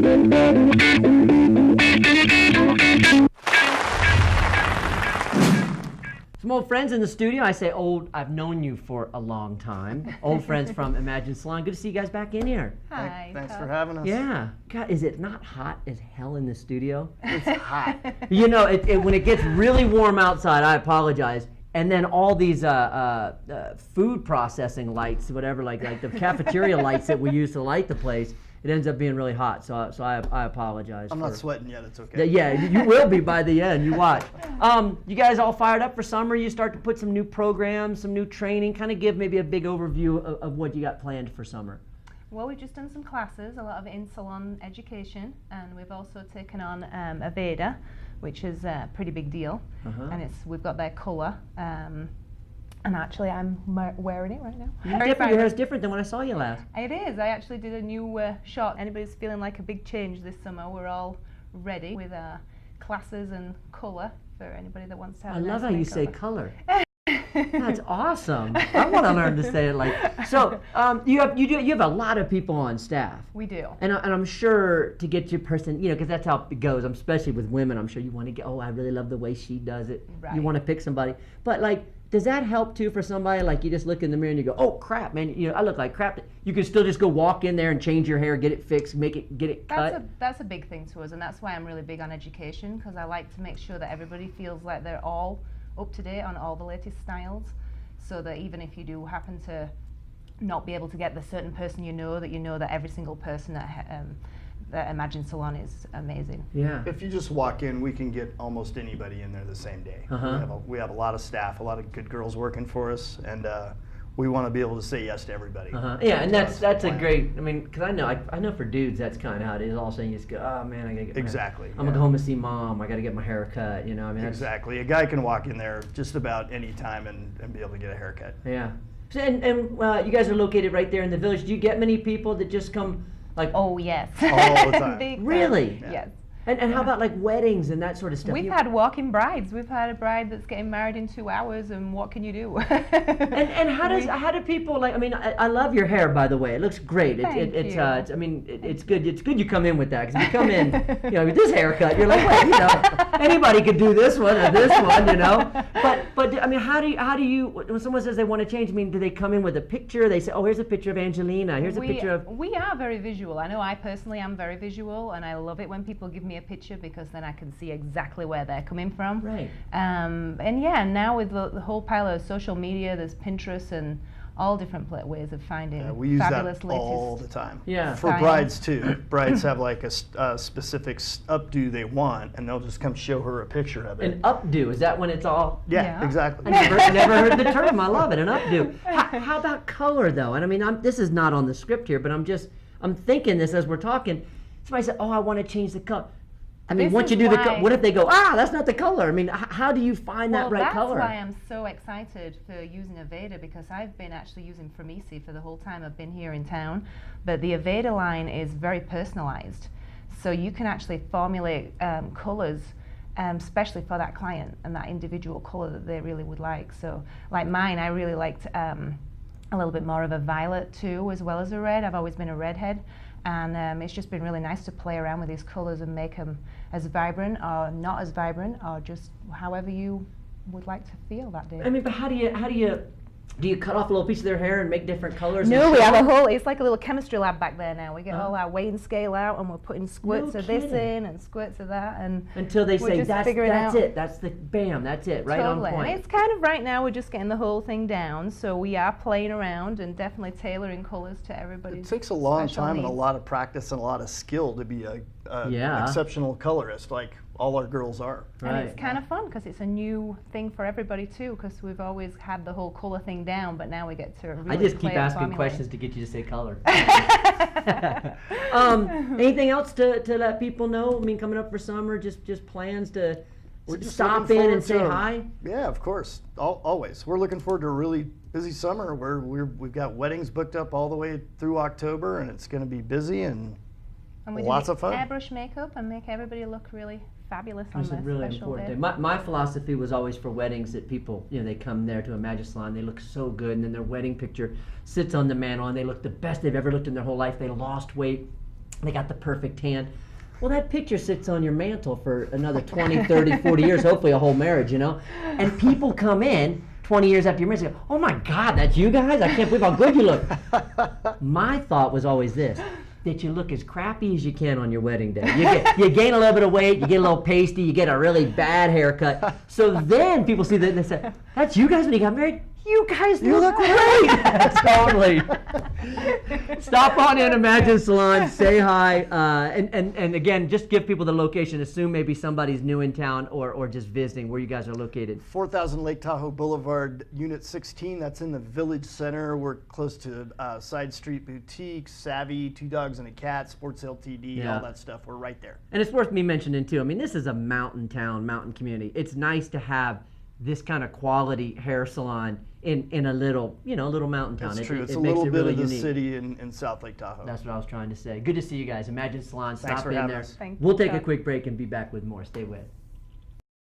Some old friends in the studio. I say old, I've known you for a long time. Old friends from Imagine Salon. Good to see you guys back in here. Hi. Thanks for having us. Yeah. God, is it not hot as hell in the studio? It's hot. You know, when it gets really warm outside, I apologize. And then all these food processing lights, whatever, like the cafeteria lights that we use to light the place, it ends up being really hot. So I apologize. I'm not sweating yet. It's okay. Yeah, you will be by the end. You watch. You guys all fired up for summer? You start to put some new programs, some new training. Kind of give maybe a big overview of what you got planned for summer. Well, we've just done some classes, a lot of in-salon education, and we've also taken on Aveda, which is a pretty big deal. And we've got their colour. And actually, I'm wearing it right now. Your hair is different than when I saw you last. It is. I actually did a new shot. Anybody's feeling like a big change this summer, we're all ready with classes and colour for anybody that wants to have I a love nice how you say colour. That's awesome. I want to learn to say it like so. You have a lot of people on staff. We do. And I'm sure to get your person, you know, because that's how it goes. Especially with women, I'm sure you want to get. Oh, I really love the way she does it. Right. You want to pick somebody, but like. Does that help too for somebody like you just look in the mirror and you go, oh crap, man, you know, I look like crap. You can still just go walk in there and change your hair, get it fixed, get it cut. That's a big thing to us, and that's why I'm really big on education, because I like to make sure that everybody feels like they're all up to date on all the latest styles, so that even if you do happen to not be able to get the certain person you know that every single person that Imagine Salon is amazing. Yeah. If you just walk in, we can get almost anybody in there the same day. We have a lot of staff, a lot of good girls working for us, and we want to be able to say yes to everybody. Yeah, and that's a great. I mean, because I know for dudes that's kind of how it is. All of a sudden you just go, oh man, I gotta get exactly. I'm gonna go home and see mom. I gotta get my hair cut. You know, I mean exactly. A guy can walk in there just about any time and be able to get a haircut. Yeah. So, and you guys are located right there in the village. Do you get many people that just come? Like, oh yes, all the time. Really? Yeah. Yes. And how about like weddings and that sort of stuff? We've had walk-in brides. We've had a bride that's getting married in 2 hours, and what can you do? and how do people like? I mean, I love your hair, by the way. It looks great. It's I mean, it's good. It's good you come in with that, because if you come in, you know, with this haircut, you're like, well, you know, anybody could do this one or this one, you know. But I mean, how do you when someone says they want to change? I mean, do they come in with a picture? They say, oh, here's a picture of Angelina. Here's a picture of. We are very visual. I know I personally am very visual, and I love it when people give me a picture, because then I can see exactly where they're coming from. Right. And yeah, now with the whole pile of social media, there's Pinterest and all different ways of finding we use fabulous that latest all the time. Yeah. For style. brides too. Brides have like a specific updo they want, and they'll just come show her a picture of it. An updo, is that when it's all? Yeah, exactly. I never heard the term. I love it, an updo. How about color though? And I mean, this is not on the script here, but I'm thinking this as we're talking. Somebody said, oh, I want to change the color. I mean, once you do what if they go, that's not the color? I mean, how do you find that right color? That's why I'm so excited for using Aveda, because I've been actually using Framisi for the whole time I've been here in town. But the Aveda line is very personalized. So you can actually formulate colors especially for that client and that individual color that they really would like. So like mine, I really liked a little bit more of a violet too, as well as a red. I've always been a redhead. And it's just been really nice to play around with these colors and make them as vibrant or not as vibrant, or just however you would like to feel that day. I mean, but how do you cut off a little piece of their hair and make different colors? No, we have it's like a little chemistry lab back there now. We get all our weighing scale out, and we're putting squirts of this in and squirts of that, and until they say that's it, that's it, right totally. On point. And it's kind of right now we're just getting the whole thing down, so we are playing around and definitely tailoring colors to everybody. It takes a long time and a lot of practice and a lot of skill to be an exceptional colorist, like all our girls are. And it's kind of fun because it's a new thing for everybody too, because we've always had the whole color thing down, but now we get to really I just keep asking questions to get you to say color. Anything else to let people know? I mean, coming up for summer, just plans to stop in and say hi? Yeah, of course. Always. We're looking forward to a really busy summer where we've got weddings booked up all the way through October, and it's going to be busy and we lots of fun. Airbrush makeup and make everybody look really fabulous on That's a really important thing. My philosophy was always for weddings that people, you know, they come there to Imagine Salon, they look so good, and then their wedding picture sits on the mantle, and they look the best they've ever looked in their whole life. They lost weight, They got the perfect tan. Well, that picture sits on your mantle for another 20, 30, 40 years, hopefully a whole marriage, you know? And people come in 20 years after your marriage and go, oh my God, that's you guys? I can't believe how good you look. My thought was always this, that you look as crappy as you can on your wedding day. You gain a little bit of weight, you get a little pasty, you get a really bad haircut. So then people see that and they say, that's you guys when you got married? You guys look great! Totally. Stop on in Imagine Salon, say hi, and again, just give people the location. Assume maybe somebody's new in town or just visiting where you guys are located. 4000 Lake Tahoe Boulevard, Unit 16. That's in the Village Center. We're close to Side Street Boutique, Savvy, Two Dogs and a Cat, Sports LTD, all that stuff. We're right there. And it's worth me mentioning too. I mean, this is a mountain town, mountain community. It's nice to have this kind of quality hair salon in a little, little mountain town. That's true. It's a makes little it bit really of the unique. city in South Lake Tahoe. That's what I was trying to say. Good to see you guys. Imagine Salon. Thanks Stop for in having there. us. Thank We'll you, take a Chuck. quick break and be back with more. Stay with.